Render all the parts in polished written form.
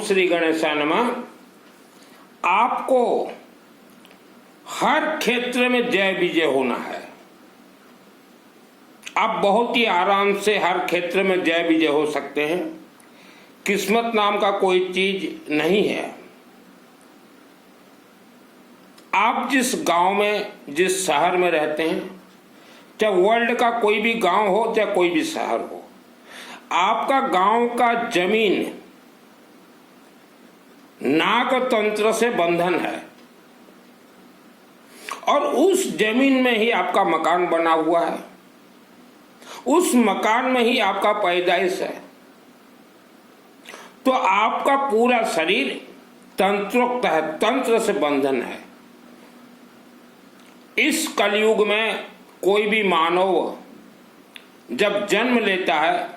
श्री गणेशाय नमः। आपको हर क्षेत्र में जय विजय होना है। आप बहुत ही आराम से हर क्षेत्र में जय विजय हो सकते हैं। किस्मत नाम का कोई चीज नहीं है। आप जिस गांव में, जिस शहर में रहते हैं, चाहे वर्ल्ड का कोई भी गांव हो, चाहे कोई भी शहर हो, आपका गांव का जमीन नाग तंत्र से बंधन है और उस जमीन में ही आपका मकान बना हुआ है। उस मकान में ही आपका पैदाइश है। तो आपका पूरा शरीर तंत्रोक्त है, तंत्र से बंधन है। इस कलयुग में कोई भी मानव जब जन्म लेता है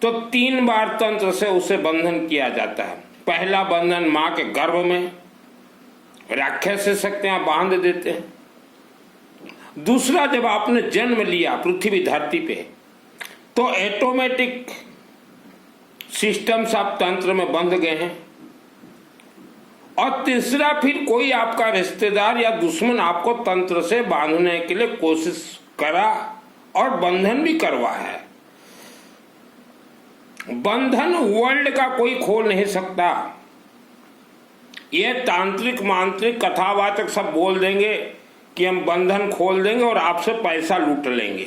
तो 3 बार तंत्र से उसे बंधन किया जाता है। पहला बंधन मां के गर्भ में राक्षस से शक्तियां बांध देते हैं। दूसरा, जब आपने जन्म लिया पृथ्वी धरती पे, तो ऑटोमेटिक सिस्टम से आप तंत्र में बंध गए हैं। और तीसरा, फिर कोई आपका रिश्तेदार या दुश्मन आपको तंत्र से बांधने के लिए कोशिश करा और बंधन भी करवा है। बंधन वर्ल्ड का कोई खोल नहीं सकता। ये तांत्रिक मांत्रिक कथावाचक सब बोल देंगे कि हम बंधन खोल देंगे और आपसे पैसा लूट लेंगे।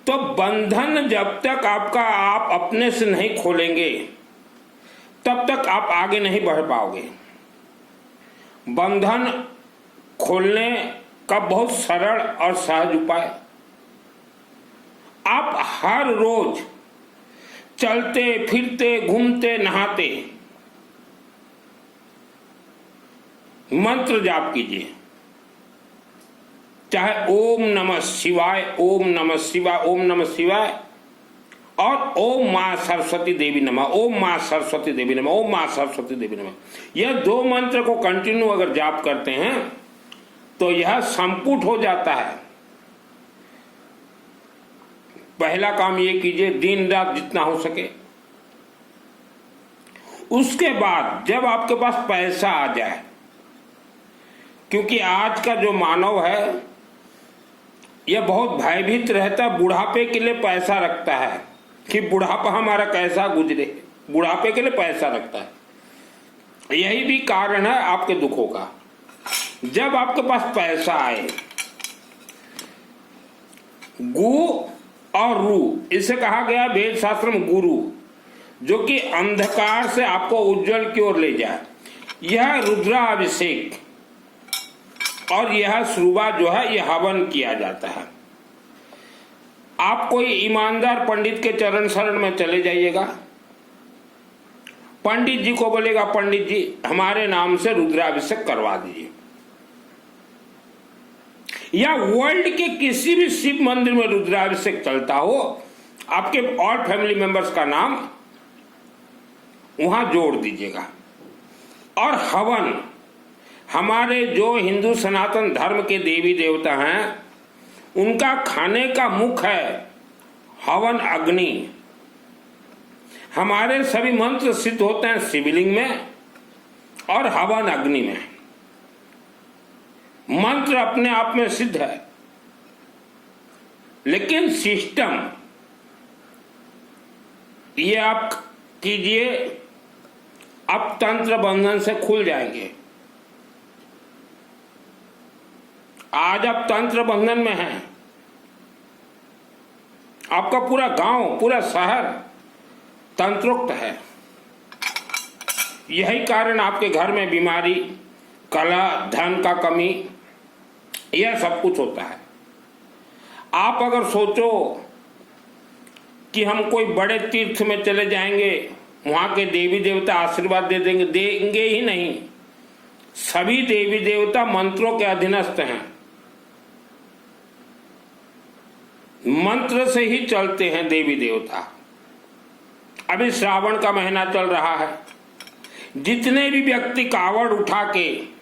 तो बंधन जब तक आपका आप अपने से नहीं खोलेंगे तब तक आप आगे नहीं बढ़ पाओगे। बंधन खोलने का बहुत सरल और सहज उपाय, आप हर रोज चलते फिरते घूमते नहाते मंत्र जाप कीजिए। चाहे ओम नमः शिवाय, ओम नमः शिवाय, ओम नमः शिवाय और ओम मां सरस्वती देवी नमः, ओम मां सरस्वती देवी नमः, ओम मां सरस्वती देवी नमः। यह 2 मंत्र को कंटिन्यू अगर जाप करते हैं तो यह संपुट हो जाता है। पहला काम ये कीजिए, दिन रात जितना हो सके। उसके बाद जब आपके पास पैसा आ जाए, क्योंकि आज का जो मानव है यह बहुत भयभीत रहता, बुढ़ापे के लिए पैसा रखता है कि बुढ़ापा हमारा कैसा गुजरे, बुढ़ापे के लिए पैसा रखता है। यही भी कारण है आपके दुखों का। जब आपके पास पैसा आए, गु और रू, इसे कहा गया वेद शास्त्र में गुरु, जो कि अंधकार से आपको उज्जवल की ओर ले जाए। यह रुद्राभिषेक और यह श्रुवा जो है यह हवन किया जाता है। आप कोई ईमानदार पंडित के चरण शरण में चले जाइएगा। पंडित जी को बोलेगा, पंडित जी हमारे नाम से रुद्राभिषेक करवा दीजिए। या वर्ल्ड के किसी भी शिव मंदिर में रुद्राभिषेक चलता हो, आपके और फैमिली मेंबर्स का नाम वहां जोड़ दीजिएगा। और हवन, हमारे जो हिंदू सनातन धर्म के देवी देवता हैं उनका खाने का मुख है हवन अग्नि। हमारे सभी मंत्र सिद्ध होते हैं शिवलिंग में और हवन अग्नि में। मंत्र अपने आप में सिद्ध है, लेकिन सिस्टम ये आप कीजिए, अब तंत्र बंधन से खुल जाएंगे। आज आप तंत्र बंधन में हैं। आपका पूरा गांव, पूरा शहर तंत्रोक्त है। यही कारण आपके घर में बीमारी, कला, धन का कमी, यह सब कुछ होता है। आप अगर सोचो कि हम कोई बड़े तीर्थ में चले जाएंगे, वहां के देवी देवता आशीर्वाद दे देंगे, देंगे ही नहीं। सभी देवी देवता मंत्रों के अधीनस्थ हैं। मंत्र से ही चलते हैं देवी देवता। अभी श्रावण का महीना चल रहा है। जितने भी व्यक्ति कावड़ उठा के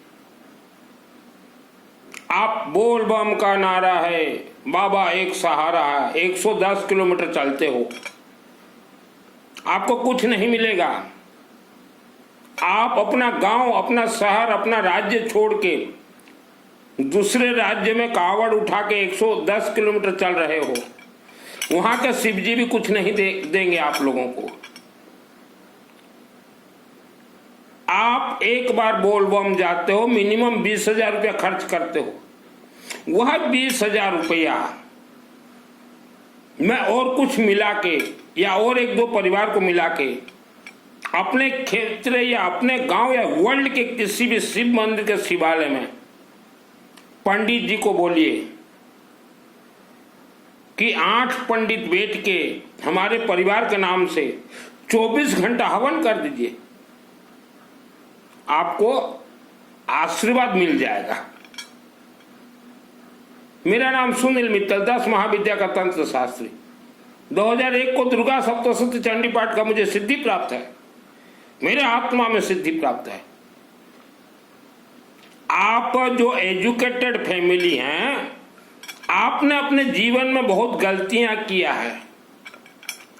आप बोल बम का नारा है, बाबा एक सहारा है, 110 किलोमीटर चलते हो, आपको कुछ नहीं मिलेगा। आप अपना गांव, अपना शहर, अपना राज्य छोड़ के दूसरे राज्य में कावड़ उठा के 110 किलोमीटर चल रहे हो, वहां के शिव जी भी कुछ नहीं देंगे आप लोगों को। आप एक बार बोलबम जाते हो, मिनिमम 20,000 रुपया खर्च करते हो। वह 20,000 रुपया मैं और कुछ मिला के या और एक दो परिवार को मिला के अपने क्षेत्र या अपने गांव या वर्ल्ड के किसी भी शिव मंदिर के शिवालय में पंडित जी को बोलिए कि 8 पंडित बैठ के हमारे परिवार के नाम से 24 घंटा हवन कर दीजिए, आपको आशीर्वाद मिल जाएगा। मेरा नाम सुनील मित्तल, 10 महाविद्या का तंत्र शास्त्री। 2001 को दुर्गा सप्तशती चंडी पाठ का मुझे सिद्धि प्राप्त है, मेरे आत्मा में सिद्धि प्राप्त है। आप जो एजुकेटेड फैमिली हैं, आपने अपने जीवन में बहुत गलतियां किया है।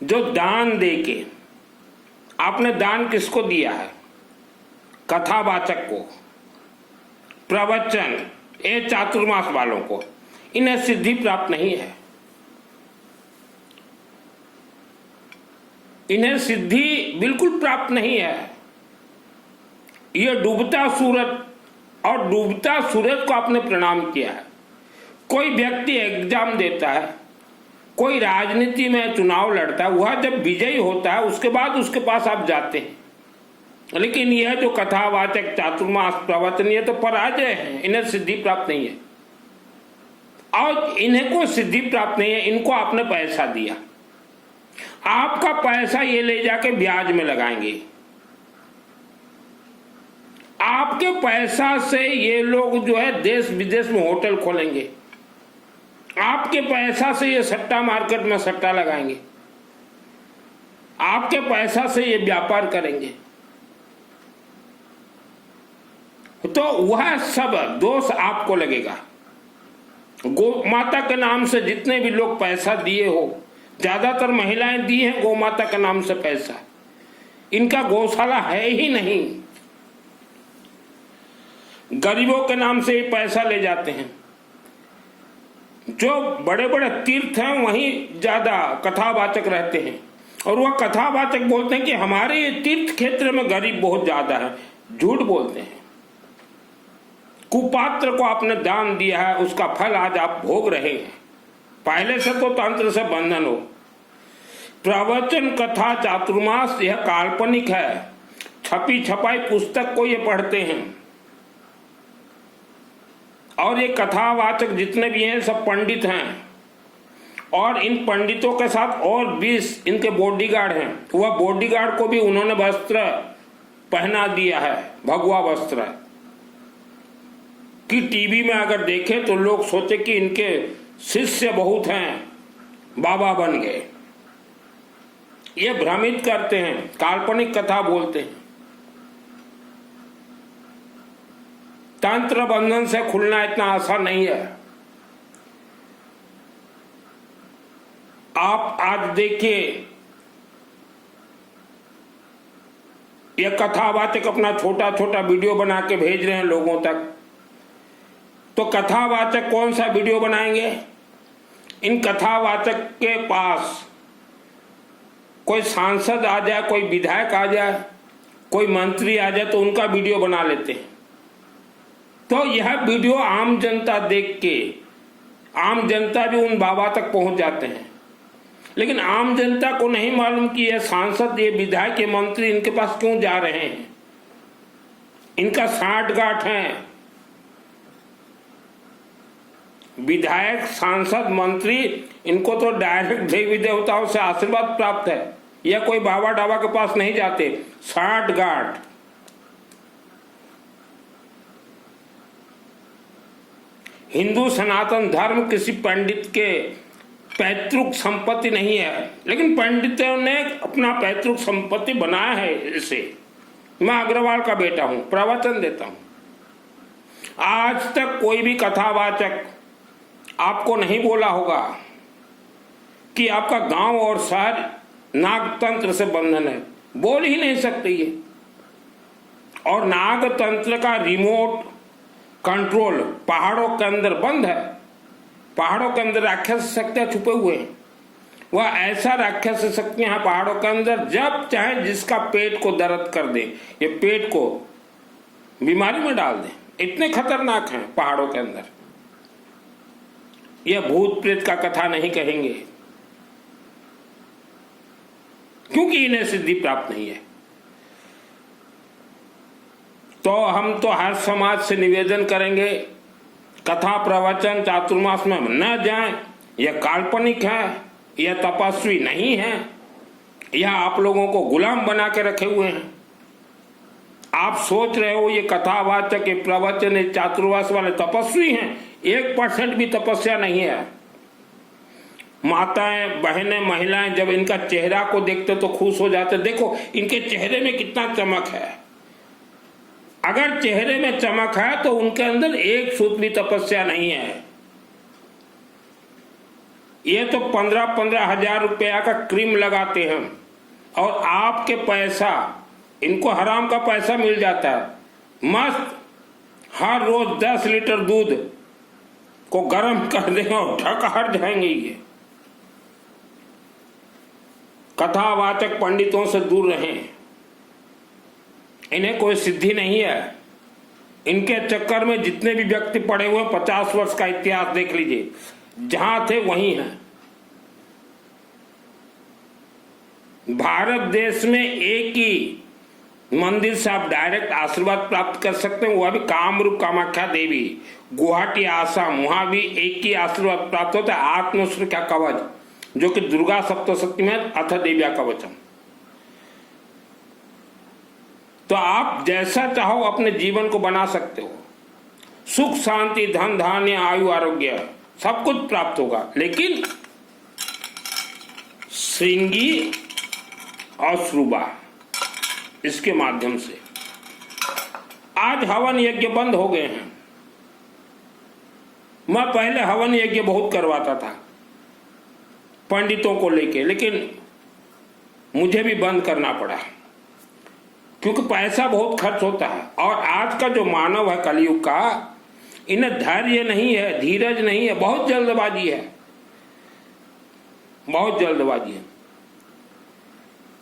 जो दान देके आपने दान किसको दिया है? कथावाचक को, प्रवचन, ये चातुर्मास वालों को। इन्हें सिद्धि प्राप्त नहीं है। इन्हें सिद्धि बिल्कुल प्राप्त नहीं है। ये डूबता सूरज, और डूबता सूरज को आपने प्रणाम किया है। कोई व्यक्ति एग्जाम देता है, कोई राजनीति में चुनाव लड़ता है, वह जब विजयी होता है उसके बाद उसके पास आप जाते हैं। लेकिन यह जो कथावाचक, चातुर्मास, प्रवचन, ये तो पराजय है। इन्हें सिद्धि प्राप्त नहीं है। और इन्हें को सिद्धि प्राप्त नहीं है। इनको आपने पैसा दिया, आपका पैसा ये ले जाके ब्याज में लगाएंगे। आपके पैसा से ये लोग जो है देश विदेश में होटल खोलेंगे। आपके पैसा से ये सट्टा मार्केट में सट्टा लगाएंगे। आपके पैसा से ये व्यापार करेंगे। तो वह सब दोष आपको लगेगा। गौ माता के नाम से जितने भी लोग पैसा दिए हो, ज्यादातर महिलाएं दी हैं गौ माता के नाम से पैसा। इनका गौशाला है ही नहीं। गरीबों के नाम से ये पैसा ले जाते हैं। जो बड़े बड़े तीर्थ हैं वहीं ज्यादा कथावाचक रहते हैं, और वह कथावाचक बोलते हैं कि हमारे ये तीर्थ क्षेत्र में गरीब बहुत ज्यादा है। झूठ बोलते हैं। कुपात्र को आपने दान दिया है, उसका फल आज आप भोग रहे हैं। पहले से तो तंत्र से बंधन हो। प्रवचन, कथा, चातुर्मास यह काल्पनिक है। छपी छपाई पुस्तक को ये पढ़ते हैं। और ये कथावाचक जितने भी हैं सब पंडित हैं, और इन पंडितों के साथ और 20 इनके बॉडीगार्ड हैं। वह बॉडीगार्ड को भी उन्होंने वस्त्र पहना दिया है, भगवा वस्त्र, कि टीवी में अगर देखें तो लोग सोचे कि इनके शिष्य बहुत हैं, बाबा बन गए। ये भ्रमित करते हैं, काल्पनिक कथा बोलते हैं। तंत्र बंधन से खुलना इतना आसान नहीं है। आप आज देखिए, ये कथावाचक अपना छोटा छोटा वीडियो बना के भेज रहे हैं लोगों तक। तो कथावाचक कौन सा वीडियो बनाएंगे? इन कथावाचक के पास कोई सांसद आ जाए, कोई विधायक आ जाए, कोई मंत्री आ जाए तो उनका वीडियो बना लेते हैं। तो यह वीडियो आम जनता देख के, आम जनता भी उन बाबा तक पहुंच जाते हैं। लेकिन आम जनता को नहीं मालूम कि यह सांसद, ये विधायक, ये मंत्री इनके पास क्यों जा रहे हैं। इनका साठगांठ है। विधायक, सांसद, मंत्री, इनको तो डायरेक्ट देवी देवताओं से आशीर्वाद प्राप्त है। यह कोई बाबा डाबा के पास नहीं जाते। साठगांठ। हिंदू सनातन धर्म किसी पंडित के पैतृक संपत्ति नहीं है, लेकिन पंडितों ने अपना पैतृक संपत्ति बनाया है इसे। मैं अग्रवाल का बेटा हूं, प्रवचन देता हूं। आज तक कोई भी कथावाचक आपको नहीं बोला होगा कि आपका गांव और शहर नागतंत्र से बंधन है, बोल ही नहीं सकते ये। और नागतंत्र का रिमोट कंट्रोल पहाड़ों के अंदर बंद है। पहाड़ों के अंदर राक्षस शक्तियां छुपे हुए हैं। वह ऐसा राक्षस शक्तियां हैं पहाड़ों के अंदर, जब चाहे जिसका पेट को दर्द कर दे, ये पेट को बीमारी में डाल दे, इतने खतरनाक हैं पहाड़ों के अंदर। यह भूत प्रेत का कथा नहीं कहेंगे, क्योंकि इन्हें सिद्धि प्राप्त नहीं है। तो हम तो हर समाज से निवेदन करेंगे, कथा प्रवचन चातुर्मास में न जाएं। यह काल्पनिक है, यह तपस्वी नहीं है, यह आप लोगों को गुलाम बना के रखे हुए हैं। आप सोच रहे हो ये कथावाचक, ये प्रवचन, ये चातुर्मास वाले तपस्वी हैं, 1% भी तपस्या नहीं है। माताएं, बहनें, महिलाएं जब इनका चेहरा को देखते तो खुश हो जाते। देखो इनके चेहरे में कितना चमक है। अगर चेहरे में चमक है तो उनके अंदर 1 सूत भी तपस्या नहीं है। ये तो 15-15 हजार रुपया का क्रीम लगाते हैं और आपके पैसा, इनको हराम का पैसा मिल जाता है। मस्त हर रोज 10 लीटर दूध को गर्म कर देंगे और ढक हट जाएंगे। ये कथावाचक पंडितों से दूर रहें, इन्हें कोई सिद्धि नहीं है। इनके चक्कर में जितने भी व्यक्ति पड़े हुए, 50 वर्ष का इतिहास देख लीजिए, जहां थे वहीं हैं। भारत देश में एक ही मंदिर से आप डायरेक्ट आशीर्वाद प्राप्त कर सकते हैं, वह भी कामरूप कामाख्या देवी, गुवाहाटी, आसाम। वहां भी एक ही आशीर्वाद प्राप्त होता है, आत्मश्री का कवच, जो कि दुर्गा सप्तशती में अथ देव्या कवचम। तो आप जैसा चाहो अपने जीवन को बना सकते हो। सुख, शांति, धन, धान्य, आयु, आरोग्य सब कुछ प्राप्त होगा, लेकिन श्रृंगी और श्रुबा, इसके माध्यम से। आज हवन यज्ञ बंद हो गए हैं। मैं पहले हवन यज्ञ बहुत करवाता था पंडितों को लेके, लेकिन मुझे भी बंद करना पड़ा, क्योंकि पैसा बहुत खर्च होता है। और आज का जो मानव है कलयुग का, इन्हें धैर्य नहीं है, धीरज नहीं है, बहुत जल्दबाजी है, बहुत जल्दबाजी है।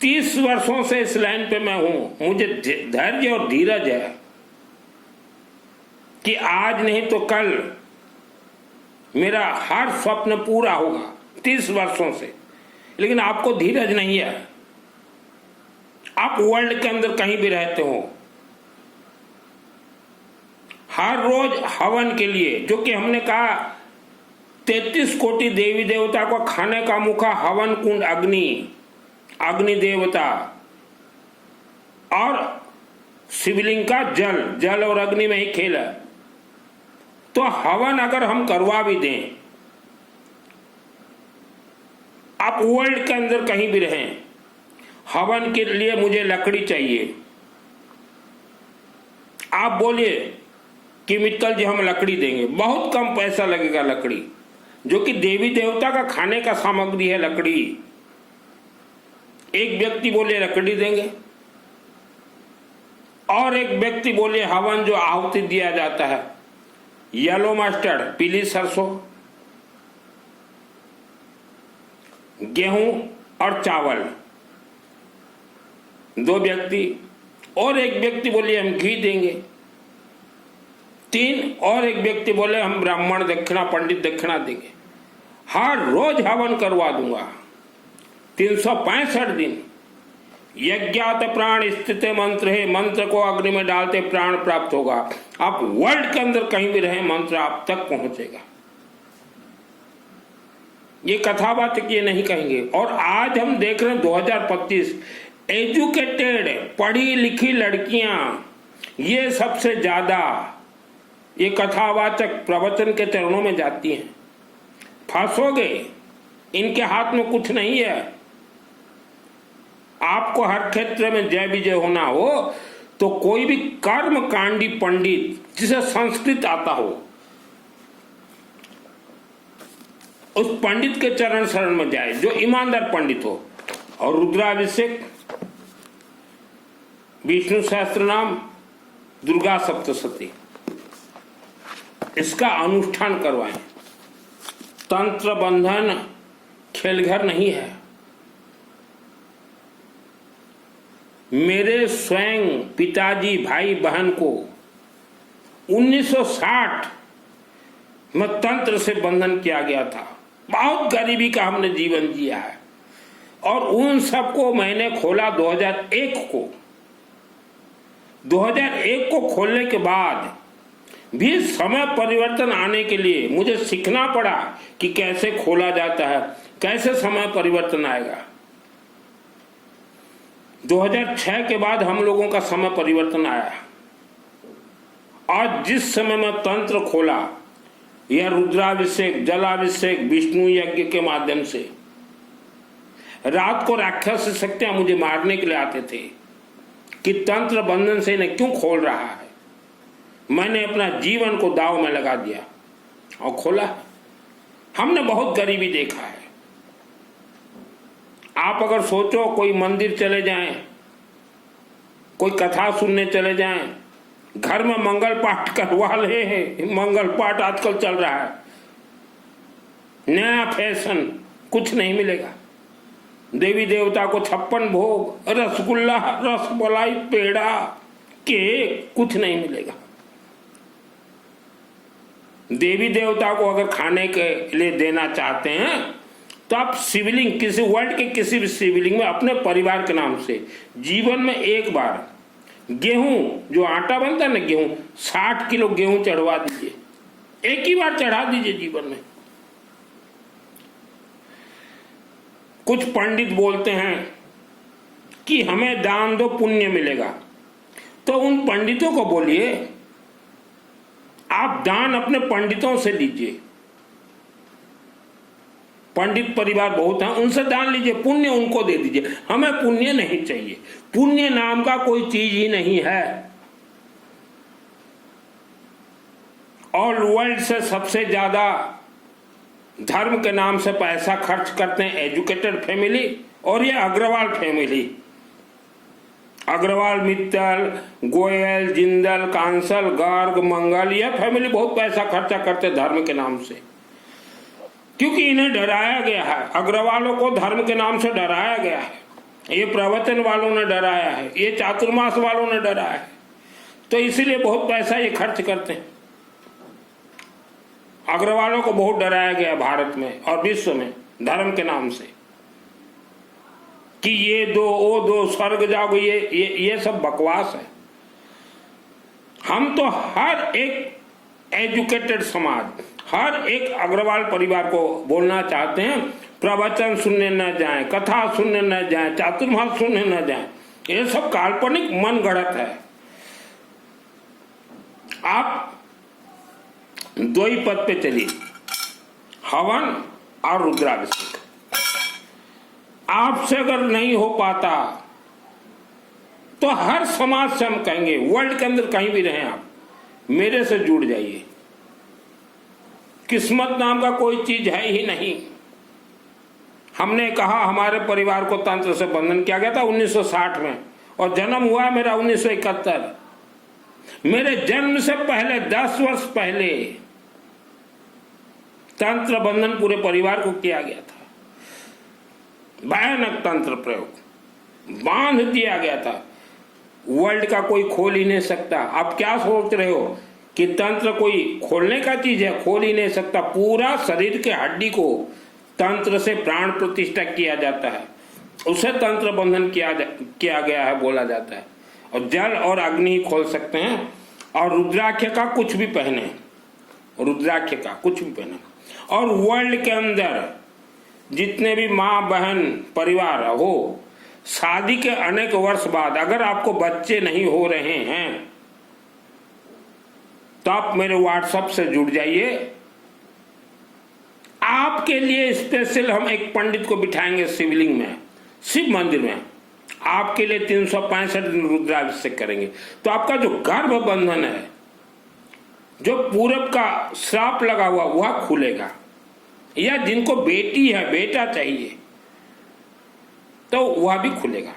30 वर्षों से इस लाइन पे मैं हूं, मुझे धैर्य और धीरज है कि आज नहीं तो कल मेरा हर स्वप्न पूरा होगा, 30 वर्षों से। लेकिन आपको धीरज नहीं है। आप वर्ल्ड के अंदर कहीं भी रहते हो, हर रोज हवन के लिए, जो कि हमने कहा 33 कोटि देवी देवता को खाने का मुखा हवन कुंड, अग्नि देवता, और शिवलिंग का जल और अग्नि में ही खेल है। तो हवन अगर हम करवा भी दें, आप वर्ल्ड के अंदर कहीं भी रहें, हवन के लिए मुझे लकड़ी चाहिए, आप बोलिए कि मित्तल जी हम लकड़ी देंगे, बहुत कम पैसा लगेगा लकड़ी, जो कि देवी देवता का खाने का सामग्री है लकड़ी। एक व्यक्ति बोले लकड़ी देंगे, और एक व्यक्ति बोले हवन जो आहुति दिया जाता है, येलो मस्टर्ड, पीली सरसों, गेहूं और चावल, 2 व्यक्ति। और एक व्यक्ति बोले हम घी देंगे, 3। और एक व्यक्ति बोले हम ब्राह्मण दक्षिणा, पंडित दक्षिणा देंगे। हर रोज हवन करवा दूंगा, 365 दिन। यज्ञात प्राण स्थित मंत्र है, मंत्र को अग्नि में डालते प्राण प्राप्त होगा। आप वर्ल्ड के अंदर कहीं भी रहे, मंत्र आप तक पहुंचेगा। ये कथावाचक ये नहीं कहेंगे। और आज हम देख रहे हैं 2025, एजुकेटेड, पढ़ी लिखी लड़कियां, ये सबसे ज्यादा ये कथावाचक प्रवचन के चरणों में जाती हैं। फंसोगे, इनके हाथ में कुछ नहीं है। आपको हर क्षेत्र में जय विजय होना हो तो कोई भी कर्म कांडी पंडित, जिसे संस्कृत आता हो, उस पंडित के चरण शरण में जाए, जो ईमानदार पंडित हो। और रुद्राभिषेक विष्णु सहस्त्र नाम, दुर्गा सप्तशती, इसका अनुष्ठान करवाएं। तंत्र बंधन खेलघर नहीं है। मेरे स्वयं पिताजी भाई बहन को 1960 में तंत्र से बंधन किया गया था। बहुत गरीबी का हमने जीवन जिया है और उन सबको मैंने खोला 2001 को। 2001 को खोलने के बाद भी समय परिवर्तन आने के लिए मुझे सीखना पड़ा कि कैसे खोला जाता है, कैसे समय परिवर्तन आएगा। 2006 के बाद हम लोगों का समय परिवर्तन आया। आज जिस समय में तंत्र खोला, यह रुद्राभिषेक, जलाभिषेक, विष्णु यज्ञ के माध्यम से, रात को राक्षस शक्तियां मुझे मारने के लिए आते थे कि तंत्र बंधन से इन्हें क्यों खोल रहा है। मैंने अपना जीवन को दांव में लगा दिया और खोला। हमने बहुत गरीबी देखा है। आप अगर सोचो कोई मंदिर चले जाएं, कोई कथा सुनने चले जाएं, घर में मंगल पाठ करवा ले हैं। मंगल पाठ आजकल चल रहा है, नया फैशन, कुछ नहीं मिलेगा। देवी देवता को 56 भोग, रसगुल्ला, रसमलाई, पेड़ा, केक, कुछ नहीं मिलेगा। देवी देवता को अगर खाने के लिए देना चाहते हैं तो आप शिवलिंग, किसी वर्ल्ड के किसी भी शिवलिंग में अपने परिवार के नाम से जीवन में एक बार गेहूं, जो आटा बनता है ना गेहूं, 60 किलो गेहूं चढ़वा दीजिए। एक ही बार चढ़ा दीजिए जीवन में। कुछ पंडित बोलते हैं कि हमें दान दो पुण्य मिलेगा, तो उन पंडितों को बोलिए आप दान अपने पंडितों से लीजिए। पंडित परिवार बहुत हैं, उनसे दान लीजिए, पुण्य उनको दे दीजिए। हमें पुण्य नहीं चाहिए। पुण्य नाम का कोई चीज ही नहीं है। और वर्ल्ड से सबसे ज्यादा धर्म के नाम से पैसा खर्च करते हैं एजुकेटेड फैमिली और ये अग्रवाल फैमिली। अग्रवाल, मित्तल, गोयल, जिंदल, कांसल, गर्ग, मंगल, यह फैमिली बहुत पैसा खर्चा करते धर्म के नाम से, क्योंकि इन्हें डराया गया है। अग्रवालों को धर्म के नाम से डराया गया है। ये प्रवचन वालों ने डराया है, ये चातुर्मास वालों ने डराया है, तो इसीलिए बहुत पैसा ये खर्च करते हैं। अग्रवालों को बहुत डराया गया भारत में और विश्व में धर्म के नाम से कि ये दो, वो दो, स्वर्ग जाओगे, ये सब बकवास है। हम तो हर एक एजुकेटेड समाज, हर एक अग्रवाल परिवार को बोलना चाहते हैं, प्रवचन सुनने न जाएं, कथा सुनने न जाएं, चातुर्मास सुनने न जाएं। ये सब काल्पनिक मन गढ़ंत है। आप दो ही पद पे चलिए, हवन और रुद्राभिषेक। आपसे अगर नहीं हो पाता तो हर समाज से हम कहेंगे, वर्ल्ड के अंदर कहीं भी रहें आप, मेरे से जुड़ जाइए। किस्मत नाम का कोई चीज है ही नहीं। हमने कहा हमारे परिवार को तंत्र से बंधन किया गया था 1960 में और जन्म हुआ मेरा 1971। मेरे जन्म से पहले 10 वर्ष पहले तंत्र बंधन पूरे परिवार को किया गया था। भयानक तंत्र प्रयोग बांध दिया गया था। वर्ल्ड का कोई खोल ही नहीं सकता। आप क्या सोच रहे हो कि तंत्र कोई खोलने का चीज है? खोल ही नहीं सकता। पूरा शरीर के हड्डी को तंत्र से प्राण प्रतिष्ठा किया जाता है, उसे तंत्र बंधन किया गया है बोला जाता है। और जल और अग्नि ही खोल सकते हैं। और रुद्राक्ष का कुछ भी पहने, रुद्राक्ष का कुछ भी पहने। और वर्ल्ड के अंदर जितने भी माँ बहन परिवार हो, शादी के अनेक वर्ष बाद अगर आपको बच्चे नहीं हो रहे हैं तो आप मेरे व्हाट्सएप से जुड़ जाइए। आपके लिए स्पेशल हम एक पंडित को बिठाएंगे शिवलिंग में, शिव मंदिर में। आपके लिए 365 दिन रुद्राभिषेक करेंगे तो आपका जो गर्भ बंधन है, जो पूरब का श्राप लगा हुआ, वह खुलेगा। या जिनको बेटी है, बेटा चाहिए, तो वह भी खुलेगा।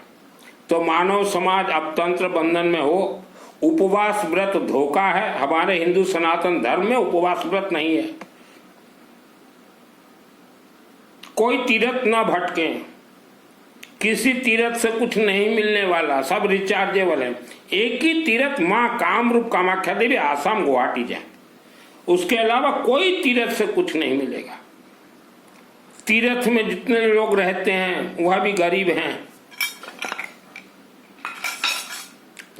तो मानव समाज अब तंत्र बंधन में हो। उपवास व्रत धोखा है। हमारे हिंदू सनातन धर्म में उपवास व्रत नहीं है। कोई तीर्थ ना भटके, किसी तीर्थ से कुछ नहीं मिलने वाला, सब रिचार्जेबल है। एक ही तीर्थ माँ कामरूप कामाख्या देवी आसाम गुवाहाटी जाए, उसके अलावा कोई तीर्थ से कुछ नहीं मिलेगा। तीर्थ में जितने लोग रहते हैं वह भी गरीब हैं।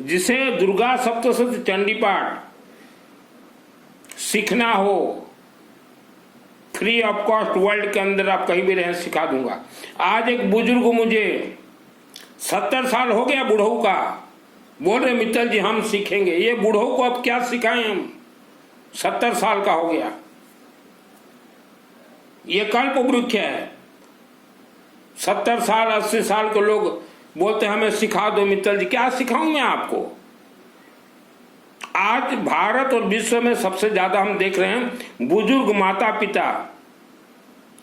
जिसे दुर्गा सप्तशती चंडी पाठ सीखना हो, फ्री ऑफ कॉस्ट वर्ल्ड के अंदर आप कहीं भी रहें सिखा दूंगा। आज एक बुजुर्ग मुझे 70 साल हो गया बूढ़ों का, बोल रहे मित्तल जी हम सीखेंगे। ये बूढ़ों को अब क्या सिखाएं हम, 70 साल का हो गया। ये कल्प वृक्ष है। 70 साल 80 साल के लोग बोलते हमें सिखा दो मित्तल जी। क्या सिखाऊं मैं आपको। आज भारत और विश्व में सबसे ज्यादा हम देख रहे हैं बुजुर्ग माता पिता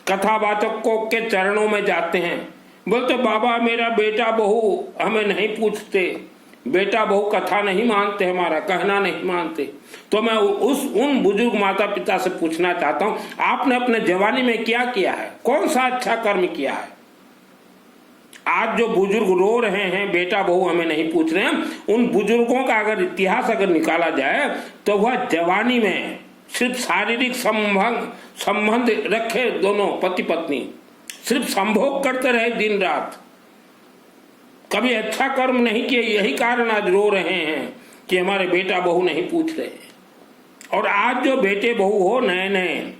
कथावाचकों के चरणों में जाते हैं, बोलते बाबा मेरा बेटा बहू हमें नहीं पूछते, बेटा बहू कथा नहीं मानते, हमारा कहना नहीं मानते। तो मैं उन बुजुर्ग माता पिता से पूछना चाहता हूं, आपने अपने जवानी में क्या किया है, कौन सा अच्छा कर्म किया है। आज जो बुजुर्ग रो रहे हैं बेटा बहू हमें नहीं पूछ रहे हैं, उन बुजुर्गों का अगर इतिहास अगर निकाला जाए तो वह जवानी में सिर्फ शारीरिक संबंध रखे, दोनों पति पत्नी सिर्फ संभोग करते रहे दिन रात, कभी अच्छा कर्म नहीं किए। यही कारण आज रो रहे हैं कि हमारे बेटा बहू नहीं पूछ रहे। और आज जो बेटे बहू हो नए नए,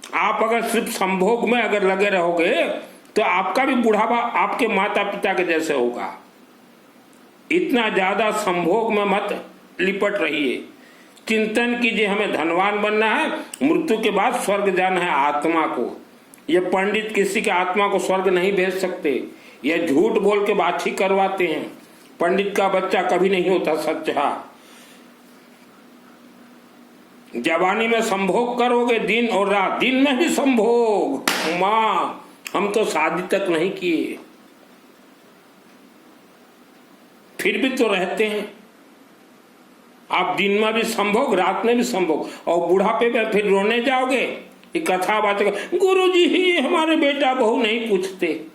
आप अगर सिर्फ संभोग में अगर लगे रहोगे तो आपका भी बुढ़ापा आपके माता पिता के जैसे होगा। इतना ज्यादा संभोग में मत लिपट रहिए। चिंतन कीजिए, हमें धनवान बनना है, मृत्यु के बाद स्वर्ग जाना है आत्मा को। ये पंडित किसी के आत्मा को स्वर्ग नहीं भेज सकते, ये झूठ बोल के बात ही करवाते हैं। पंडित का बच्चा कभी नहीं होता सच्चा। जवानी में संभोग करोगे दिन और रात, दिन में भी संभोग। माँ हम तो शादी तक नहीं किए, फिर भी तो रहते हैं। आप दिन में भी संभोग, रात में भी संभोग, और बुढ़ापे में फिर रोने जाओगे। ये कथा बात गुरुजी ही हमारे बेटा बहू नहीं पूछते।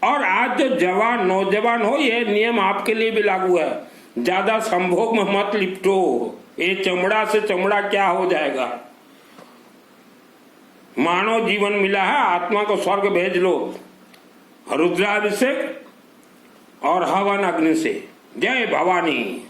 और आज जो जवान नौजवान हो, ये नियम आपके लिए भी लागू है, ज्यादा संभोग में मत लिपटो। ये चमड़ा से चमड़ा क्या हो जाएगा। मानव जीवन मिला है, आत्मा को स्वर्ग भेज लो रुद्राभिषेक और हवन अग्नि से। जय भवानी।